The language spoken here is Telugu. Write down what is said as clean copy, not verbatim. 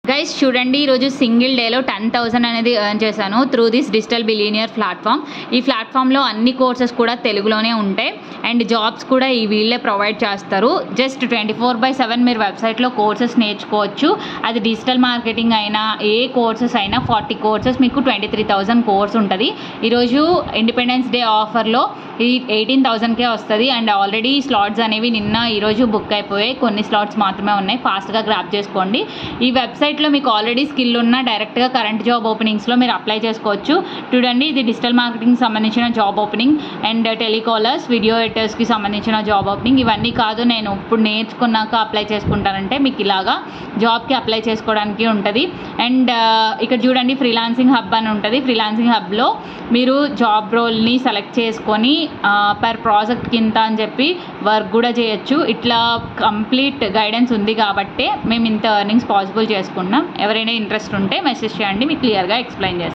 గైస్ చూడండి, ఈరోజు సింగిల్ డేలో 10,000 అనేది ఎర్న్ చేశాను through this digital billionaire platform. ఈ ప్లాట్ఫామ్లో అన్ని కోర్సెస్ కూడా తెలుగులోనే ఉంటాయి అండ్ జాబ్స్ కూడా ఈ వీళ్ళే ప్రొవైడ్ చేస్తారు. జస్ట్ 24/7 మీరు వెబ్సైట్లో కోర్సెస్ నేర్చుకోవచ్చు. అది డిజిటల్ మార్కెటింగ్ అయినా ఏ కోర్సెస్ అయినా 40 కోర్సెస్ మీకు 23,000 కోర్స్ ఉంటుంది. ఈరోజు ఇండిపెండెన్స్ డే ఆఫర్లో ఈ 18,000కే వస్తుంది అండ్ ఆల్రెడీ స్లాట్స్ అనేవి నిన్న ఈరోజు బుక్ అయిపోయాయి. కొన్ని స్లాట్స్ మాత్రమే ఉన్నాయి, ఫాస్ట్గా గ్రాప్ చేసుకోండి. ఈ వెబ్సైట్లో మీకు ఆల్రెడీ స్కిల్ ఉన్న డైరెక్ట్గా కరెంట్ జాబ్ ఓపెనింగ్స్లో మీరు అప్లై చేసుకోవచ్చు. చూడండి, ఇది డిజిటల్ మార్కెటింగ్ సంబంధించిన job opening and telecallers, video ఎడిటర్స్కి సంబంధించిన జాబ్ ఓపెనింగ్. ఇవన్నీ కాదు నేను ఇప్పుడు నేర్చుకున్నాక అప్లై చేసుకుంటానంటే మీకు ఇలాగా జాబ్కి అప్లై చేసుకోవడానికి ఉంటుంది. అండ్ ఇక్కడ చూడండి, ఫ్రీలాన్సింగ్ హబ్ అని ఉంటుంది. ఫ్రీలాన్సింగ్ హబ్లో మీరు జాబ్ రోల్ని సెలెక్ట్ చేసుకొని పర్ ప్రాజెక్ట్ కింద అని చెప్పి వర్క్ కూడా చేయొచ్చు. ఇట్లా కంప్లీట్ గైడెన్స్ ఉంది కాబట్టే మేము ఇంత ఎర్నింగ్స్ పాసిబుల్ చేసుకుంటాం. ఎవరైనా ఇంట్రెస్ట్ ఉంటే మెసేజ్ చేయండి, మీకు క్లియర్గా ఎక్స్ప్లెయిన్ చేస్తాం.